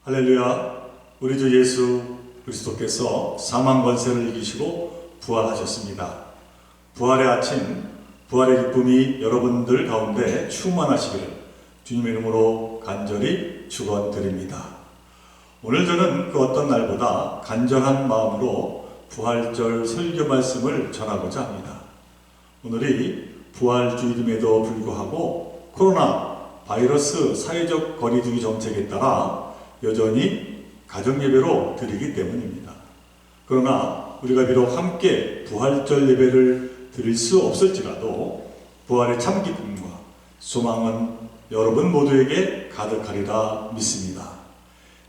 할렐루야. 우리 주 예수 그리스도께서 사망 권세를 이기시고 부활하셨습니다. 부활의 아침, 부활의 기쁨이 여러분들 가운데 충만하시기를 주님의 이름으로 간절히 축원드립니다. 오늘 저는 그 어떤 날보다 간절한 마음으로 부활절 설교 말씀을 전하고자 합니다. 오늘이 부활주일임에도 불구하고 코로나 바이러스 사회적 거리두기 정책에 따라 여전히 가정예배로 드리기 때문입니다. 그러나 우리가 비록 함께 부활절 예배를 드릴 수 없을지라도 부활의 참 기쁨과 소망은 여러분 모두에게 가득하리라 믿습니다.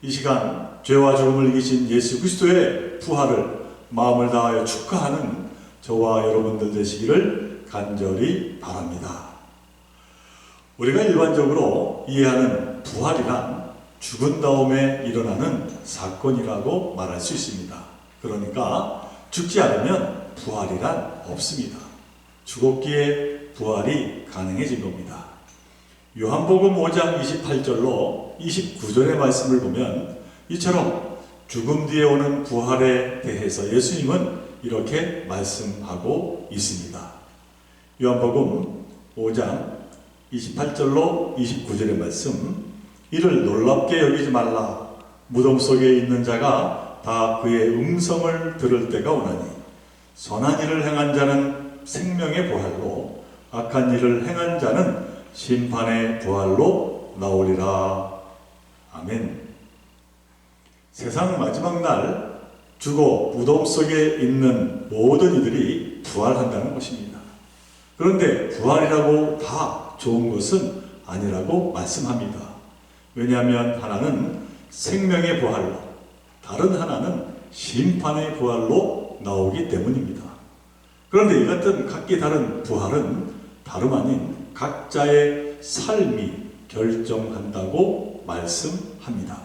이 시간 죄와 죽음을 이기신 예수 그리스도의 부활을 마음을 다하여 축하하는 저와 여러분들 되시기를 간절히 바랍니다. 우리가 일반적으로 이해하는 부활이란 죽은 다음에 일어나는 사건이라고 말할 수 있습니다. 그러니까 죽지 않으면 부활이란 없습니다. 죽었기에 부활이 가능해진 겁니다. 요한복음 5장 28절로 29절의 말씀을 보면 이처럼 죽음 뒤에 오는 부활에 대해서 예수님은 이렇게 말씀하고 있습니다. 요한복음 5장 28절로 29절의 말씀, 이를 놀랍게 여기지 말라. 무덤 속에 있는 자가 다 그의 음성을 들을 때가 오나니 선한 일을 행한 자는 생명의 부활로 악한 일을 행한 자는 심판의 부활로 나오리라. 아멘. 세상 마지막 날 죽어 무덤 속에 있는 모든 이들이 부활한다는 것입니다. 그런데 부활이라고 다 좋은 것은 아니라고 말씀합니다. 왜냐하면 하나는 생명의 부활로, 다른 하나는 심판의 부활로 나오기 때문입니다. 그런데 이 같은 각기 다른 부활은 다름 아닌 각자의 삶이 결정한다고 말씀합니다.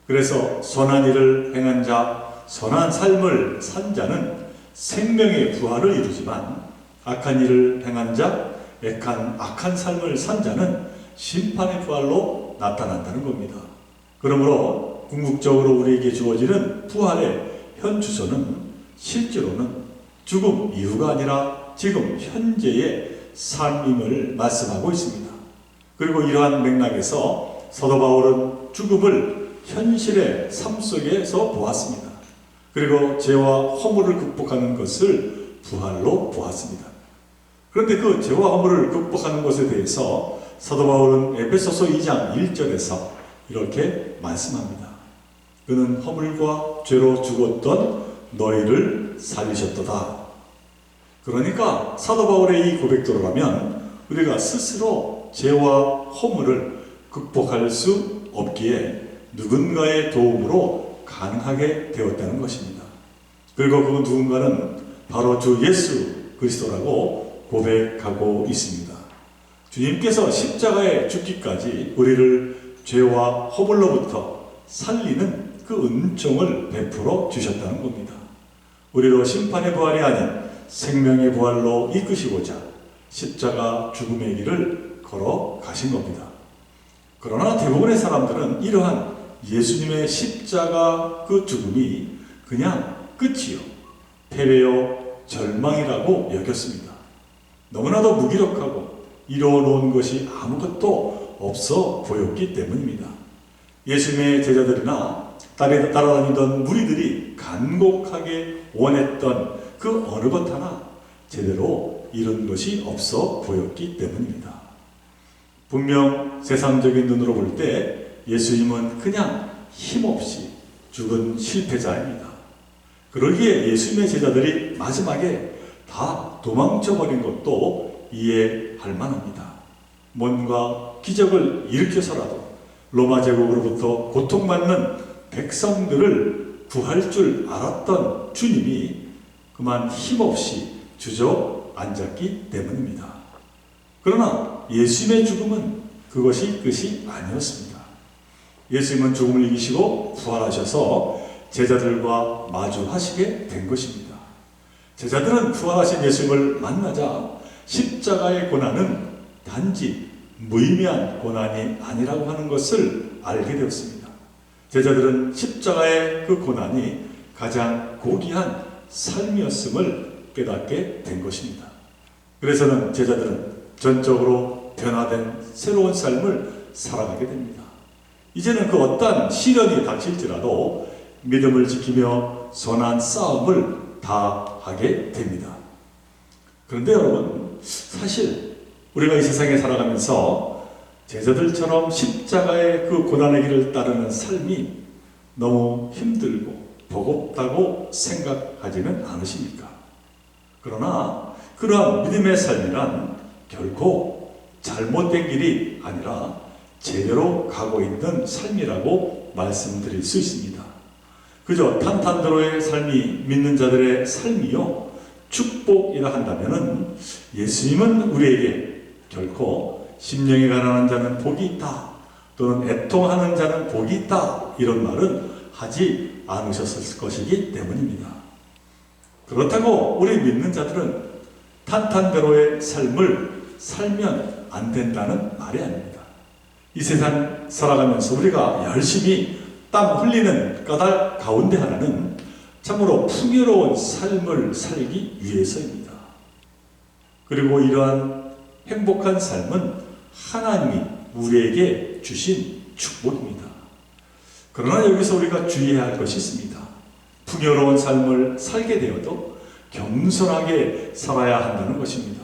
그래서 선한 일을 행한 자, 선한 삶을 산 자는 생명의 부활을 이루지만 악한 일을 행한 자, 악한 삶을 산 자는 심판의 부활로 나타난다는 겁니다. 그러므로 궁극적으로 우리에게 주어지는 부활의 현 주소는 실제로는 죽음 이후가 아니라 지금 현재의 삶임을 말씀하고 있습니다. 그리고 이러한 맥락에서 사도 바울은 죽음을 현실의 삶 속에서 보았습니다. 그리고 죄와 허물을 극복하는 것을 부활로 보았습니다. 그런데 그 죄와 허물을 극복하는 것에 대해서 사도 바울은 에베소서 2장 1절에서 이렇게 말씀합니다. 그는 허물과 죄로 죽었던 너희를 살리셨도다. 그러니까 사도 바울의 이 고백대로라면 우리가 스스로 죄와 허물을 극복할 수 없기에 누군가의 도움으로 가능하게 되었다는 것입니다. 그리고 그 누군가는 바로 주 예수 그리스도라고 고백하고 있습니다. 주님께서 십자가에 죽기까지 우리를 죄와 허물로부터 살리는 그 은총을 베풀어 주셨다는 겁니다. 우리로 심판의 부활이 아닌 생명의 부활로 이끄시고자 십자가 죽음의 길을 걸어가신 겁니다. 그러나 대부분의 사람들은 이러한 예수님의 십자가 그 죽음이 그냥 끝이요, 패배요, 절망이라고 여겼습니다. 너무나도 무기력하고 이루어놓은 것이 아무것도 없어 보였기 때문입니다. 예수님의 제자들이나 따라다니던 무리들이 간곡하게 원했던 그 어느 것 하나 제대로 이룬 것이 없어 보였기 때문입니다. 분명 세상적인 눈으로 볼 때 예수님은 그냥 힘없이 죽은 실패자입니다. 그러기에 예수님의 제자들이 마지막에 다 도망쳐버린 것도 이해할 만합니다. 뭔가 기적을 일으켜서라도 로마 제국으로부터 고통받는 백성들을 구할 줄 알았던 주님이 그만 힘없이 주저앉았기 때문입니다. 그러나 예수님의 죽음은 그것이 끝이 아니었습니다. 예수님은 죽음을 이기시고 부활하셔서 제자들과 마주하시게 된 것입니다. 제자들은 부활하신 예수님을 만나자 십자가의 고난은 단지 무의미한 고난이 아니라고 하는 것을 알게 되었습니다. 제자들은 십자가의 그 고난이 가장 고귀한 삶이었음을 깨닫게 된 것입니다. 그래서는 제자들은 전적으로 변화된 새로운 삶을 살아가게 됩니다. 이제는 그 어떠한 시련이 닥칠지라도 믿음을 지키며 선한 싸움을 다하게 됩니다. 그런데 여러분, 사실 우리가 이 세상에 살아가면서 제자들처럼 십자가의 그 고난의 길을 따르는 삶이 너무 힘들고 버겁다고 생각하지는 않으십니까? 그러나 그러한 믿음의 삶이란 결코 잘못된 길이 아니라 제대로 가고 있는 삶이라고 말씀드릴 수 있습니다. 그저 탄탄대로의 삶이 믿는 자들의 삶이요 축복이라 한다면은 예수님은 우리에게 결코 심령이 가난한 자는 복이 있다 또는 애통하는 자는 복이 있다 이런 말은 하지 않으셨을 것이기 때문입니다. 그렇다고 우리 믿는 자들은 탄탄대로의 삶을 살면 안 된다는 말이 아닙니다. 이 세상 살아가면서 우리가 열심히 땀 흘리는 까닭 가운데 하나는 참으로 풍요로운 삶을 살기 위해서입니다. 그리고 이러한 행복한 삶은 하나님이 우리에게 주신 축복입니다. 그러나 여기서 우리가 주의해야 할 것이 있습니다. 풍요로운 삶을 살게 되어도 겸손하게 살아야 한다는 것입니다.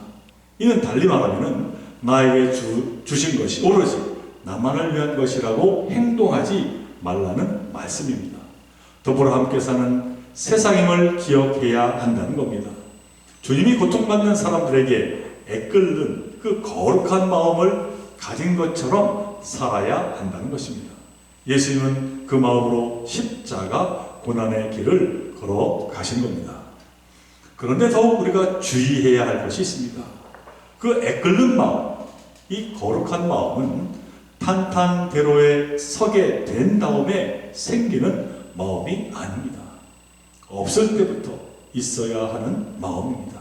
이는 달리 말하면 나에게 주신 것이 오로지 나만을 위한 것이라고 행동하지 말라는 말씀입니다. 더불어 함께 사는 세상임을 기억해야 한다는 겁니다. 주님이 고통받는 사람들에게 애끓는 그 거룩한 마음을 가진 것처럼 살아야 한다는 것입니다. 예수님은 그 마음으로 십자가 고난의 길을 걸어가신 겁니다. 그런데 더욱 우리가 주의해야 할 것이 있습니다. 그 애끓는 마음, 이 거룩한 마음은 탄탄대로에 서게 된 다음에 생기는 마음이 아닙니다. 없을 때부터 있어야 하는 마음입니다.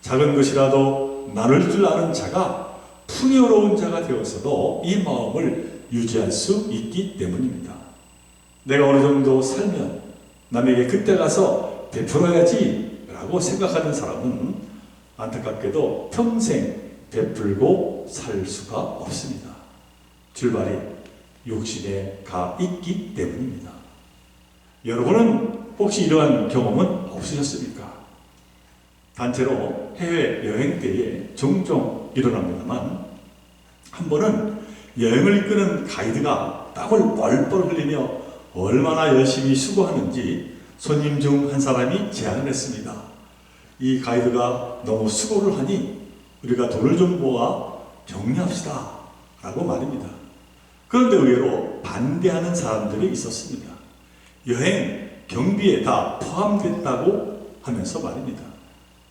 작은 것이라도 나눌 줄 아는 자가 풍요로운 자가 되어서도 이 마음을 유지할 수 있기 때문입니다. 내가 어느 정도 살면 남에게 그때 가서 베풀어야지 라고 생각하는 사람은 안타깝게도 평생 베풀고 살 수가 없습니다. 출발이 욕심에 가 있기 때문입니다. 여러분은 혹시 이러한 경험은 없으셨습니까? 단체로 해외 여행 때에 종종 일어납니다만 한 번은 여행을 이끄는 가이드가 땀을 뻘뻘 흘리며 얼마나 열심히 수고하는지 손님 중 한 사람이 제안을 했습니다. 이 가이드가 너무 수고를 하니 우리가 돈을 좀 모아 격려합시다 라고 말입니다. 그런데 의외로 반대하는 사람들이 있었습니다. 여행 경비에 다 포함됐다고 하면서 말입니다.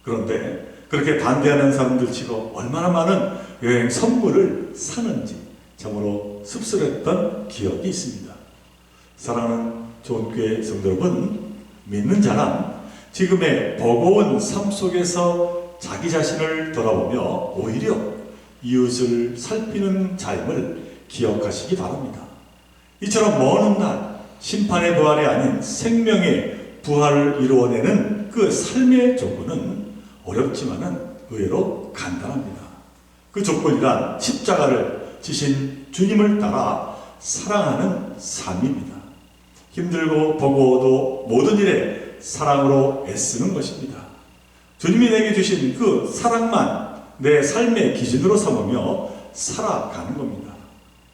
그런데 그렇게 반대하는 사람들 치고 얼마나 많은 여행 선물을 사는지 참으로 씁쓸했던 기억이 있습니다. 사랑하는 좋은 교회 성도 여러분, 믿는 자는 지금의 버거운 삶 속에서 자기 자신을 돌아보며 오히려 이웃을 살피는 자임을 기억하시기 바랍니다. 이처럼 먼 훗날 심판의 부활이 아닌 생명의 부활을 이루어내는 그 삶의 조건은 어렵지만은 의외로 간단합니다. 그 조건이란 십자가를 지신 주님을 따라 사랑하는 삶입니다. 힘들고 버거워도 모든 일에 사랑으로 애쓰는 것입니다. 주님이 내게 주신 그 사랑만 내 삶의 기준으로 삼으며 살아가는 겁니다.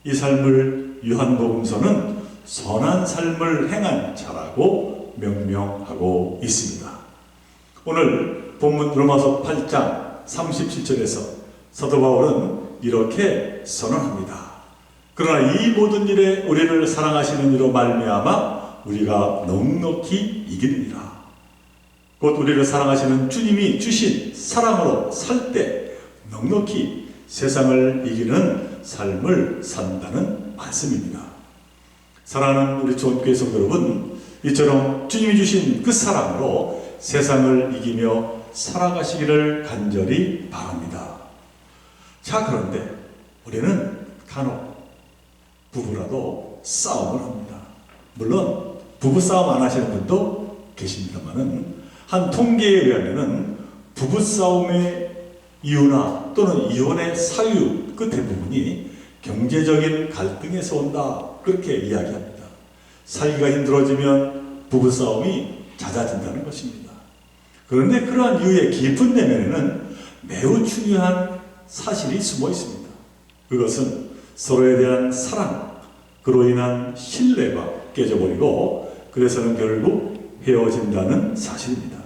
이 삶을 요한복음서는 선한 삶을 행한 자라고 명명하고 있습니다. 오늘 본문 로마서 8장 37절에서 사도 바울은 이렇게 선언합니다. 그러나 이 모든 일에 우리를 사랑하시는 이로 말미암아 우리가 넉넉히 이기느니라. 곧 우리를 사랑하시는 주님이 주신 사랑으로 살 때 넉넉히 세상을 이기는 삶을 산다는 말씀입니다. 사랑하는 우리 좋은 교회 성도 여러분, 이처럼 주님이 주신 그 사랑으로 세상을 이기며 살아가시기를 간절히 바랍니다. 자, 그런데 우리는 간혹 부부라도 싸움을 합니다. 물론 부부싸움 안 하시는 분도 계십니다만은 한 통계에 의하면은 부부싸움의 이유나 또는 이혼의 사유 그 대부분이 경제적인 갈등에서 온다, 그렇게 이야기합니다. 살기가 힘들어지면 부부싸움이 잦아진다는 것입니다. 그런데 그러한 이유의 깊은 내면에는 매우 중요한 사실이 숨어 있습니다. 그것은 서로에 대한 사랑, 그로 인한 신뢰가 깨져버리고 그래서는 결국 헤어진다는 사실입니다.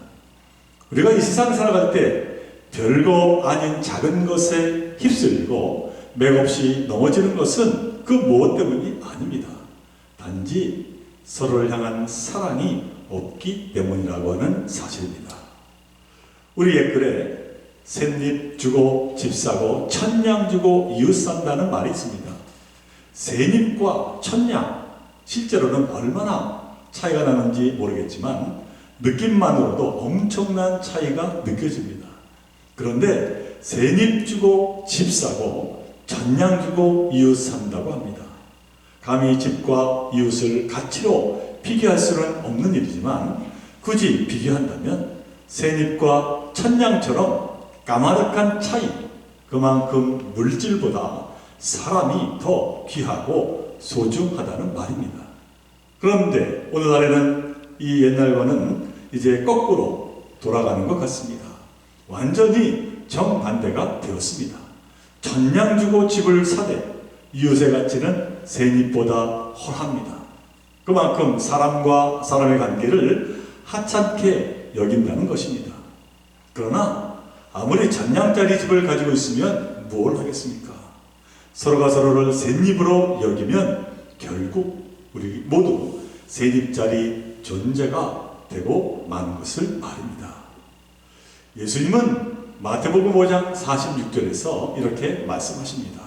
우리가 이 세상 살아갈 때 별거 아닌 작은 것에 휩쓸리고 맥없이 넘어지는 것은 그 무엇 때문이 아닙니다. 단지 서로를 향한 사랑이 없기 때문이라고 하는 사실입니다. 우리 옛글에 셋잎 주고 집 사고 천냥 주고 이웃 산다는 말이 있습니다. 셋잎과 천냥, 실제로는 얼마나 차이가 나는지 모르겠지만 느낌만으로도 엄청난 차이가 느껴집니다. 그런데 셋잎 주고 집 사고 천냥 주고 이웃 산다고 합니다. 감히 집과 이웃을 가치로 비교할 수는 없는 일이지만 굳이 비교한다면 셋잎과 천냥처럼 까마득한 차이, 그만큼 물질보다 사람이 더 귀하고 소중하다는 말입니다. 그런데 오늘날에는 이 옛날과는 이제 거꾸로 돌아가는 것 같습니다. 완전히 정반대가 되었습니다. 천냥 주고 집을 사되 이웃의 가치는 셋잎보다 헐합니다. 그만큼 사람과 사람의 관계를 하찮게 여긴다는 것입니다. 그러나 아무리 천냥짜리 집을 가지고 있으면 뭘 하겠습니까? 서로가 서로를 셋잎으로 여기면 결국 우리 모두 셋잎짜리 존재가 되고 마는 것을 말입니다. 예수님은 마태복음 5장 46절에서 이렇게 말씀하십니다.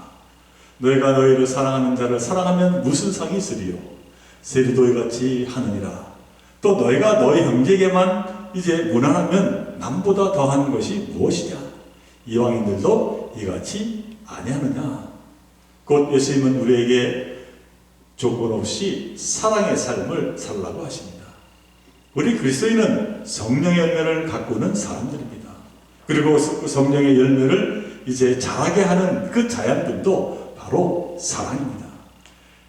너희가 너희를 사랑하는 자를 사랑하면 무슨 상이 있으리요? 셀이 너희같이 하느니라. 또 너희가 너희 형제에게만 이제 무난하면 남보다 더한 것이 무엇이냐? 이방인들도 이같이 아니하느냐? 곧 예수님은 우리에게 조건 없이 사랑의 삶을 살라고 하십니다. 우리 그리스도인은 성령의 열매를 가꾸는 사람들입니다. 그리고 그 성령의 열매를 이제 자라게 하는 그 자양분도 바로 사랑입니다.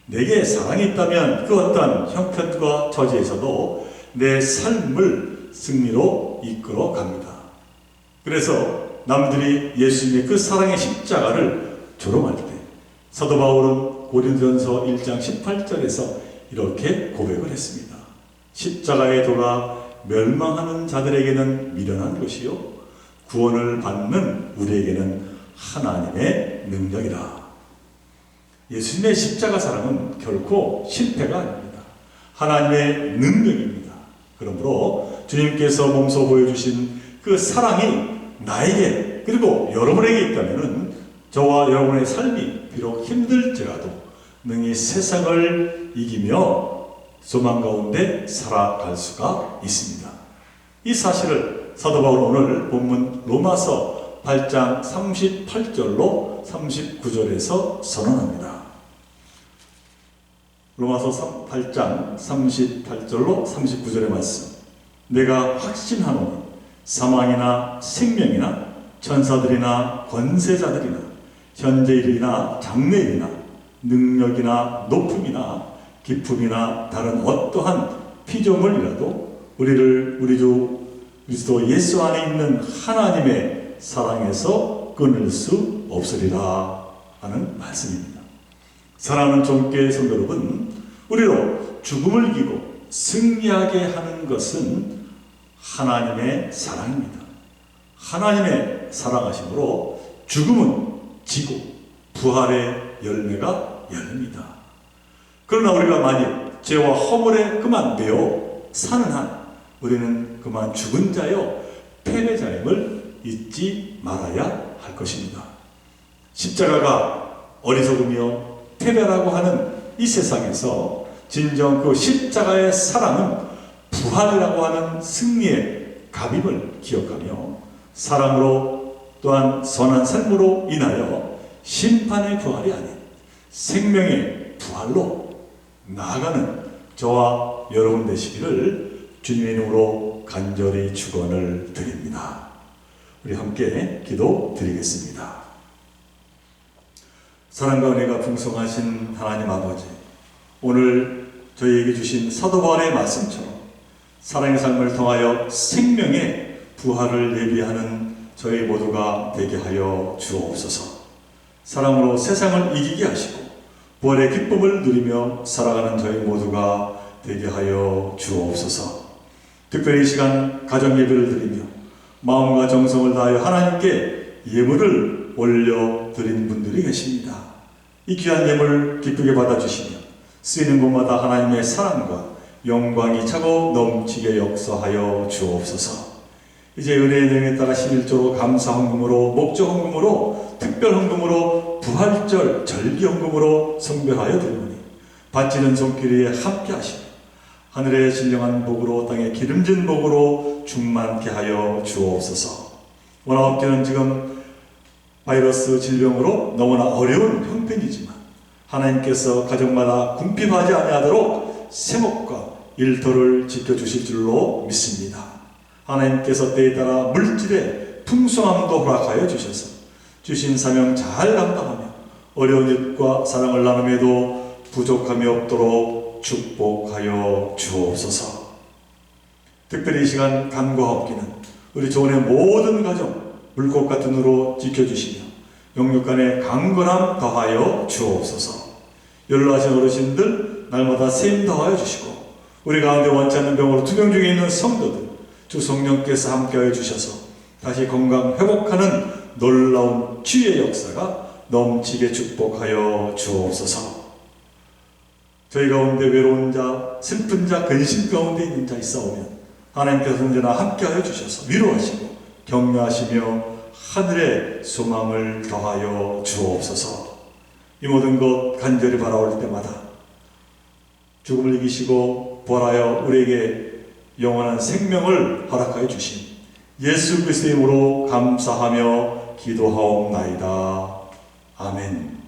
내게 사랑이 있다면 그 어떤 형편과 처지에서도 내 삶을 승리로 이끌어 갑니다. 그래서 남들이 예수님의 그 사랑의 십자가를 조롱할 때 사도 바울은 고린도전서 1장 18절에서 이렇게 고백을 했습니다. 십자가의 도가 멸망하는 자들에게는 미련한 것이요 구원을 받는 우리에게는 하나님의 능력이라. 예수님의 십자가 사랑은 결코 실패가 아닙니다. 하나님의 능력입니다. 그러므로 주님께서 몸소 보여주신 그 사랑이 나에게 그리고 여러분에게 있다면 저와 여러분의 삶이 비록 힘들지라도 능히 세상을 이기며 소망 가운데 살아갈 수가 있습니다. 이 사실을 사도 바울은 오늘 본문 로마서 8장 38절로 39절에서 선언합니다. 로마서 8장 38절로 39절의 말씀. 내가 확신하노니 사망이나 생명이나 천사들이나 권세자들이나 현재일이나 장래일이나 능력이나 높음이나 기품이나 다른 어떠한 피조물이라도 우리를 우리 주 그리스도 예수 안에 있는 하나님의 사랑에서 끊을 수 없으리라 하는 말씀입니다. 사랑하는 종교의 성도 여러분, 우리로 죽음을 이기고 승리하게 하는 것은 하나님의 사랑입니다. 하나님의 사랑하심으로 죽음은 지고 부활의 열매가 열립니다. 그러나 우리가 만일 죄와 허물에 그만 매어 사는 한 우리는 그만 죽은 자요 패배자임을 잊지 말아야 할 것입니다. 십자가가 어리석으며 패배라고 하는 이 세상에서 진정 그 십자가의 사랑은 부활이라고 하는 승리의 갑임을 기억하며 사랑으로 또한 선한 삶으로 인하여 심판의 부활이 아닌 생명의 부활로 나아가는 저와 여러분 되시기를 주님의 이름으로 간절히 축원을 드립니다. 우리 함께 기도 드리겠습니다. 사랑과 은혜가 풍성하신 하나님 아버지, 오늘 저희에게 주신 사도 바울의 말씀처럼 사랑의 삶을 통하여 생명의 부활을 예비하는 저희 모두가 되게 하여 주옵소서. 사랑으로 세상을 이기게 하시고 부활의 기쁨을 누리며 살아가는 저희 모두가 되게 하여 주옵소서. 특별히 이 시간 가정 예배를 드리며 마음과 정성을 다하여 하나님께 예물을 올려드린 분들이 계십니다. 이 귀한 예물 기쁘게 받아주시며 쓰이는 곳마다 하나님의 사랑과 영광이 차고 넘치게 역사하여 주옵소서. 이제 은혜의 내용에 따라 11조로 감사 헌금으로, 목적 헌금으로, 특별 헌금으로, 부활절 절기 헌금으로 성별하여 드리오니 바치는 손길에 함께 하시며 하늘의 신령한 복으로 땅의 기름진 복으로 충만케 하여 주옵소서. 원아웃기는 지금 바이러스 질병으로 너무나 어려운 형편이지만 하나님께서 가정마다 궁핍하지 아니하도록 세목과 일터를 지켜주실 줄로 믿습니다. 하나님께서 때에 따라 물질의 풍성함도 허락하여 주셔서 주신 사명 잘 감당하며 어려운 일과 사랑을 나눔에도 부족함이 없도록 축복하여 주옵소서. 특별히 이 시간 간과하옵기는 우리 조원의 모든 가정 물꽃 같은 으로 지켜주시며 영육간의 강건함 더하여 주옵소서. 연로하신 어르신들 날마다 세임 더하여 주시고 우리 가운데 원치 않는 병으로 투병 중에 있는 성도들 주 성령께서 함께하여 주셔서 다시 건강 회복하는 놀라운 치유의 역사가 넘치게 축복하여 주옵소서. 저희 가운데 외로운 자, 슬픈 자, 근심 가운데 있는 자 있사오면 하나님께서 언제나 함께하여 주셔서 위로하시고 격려하시며 하늘의 소망을 더하여 주옵소서. 이 모든 것 간절히 바라올 때마다 죽음을 이기시고 부활하여 우리에게 영원한 생명을 허락하여 주신 예수 그리스도의 이름으로 감사하며 기도하옵나이다. 아멘.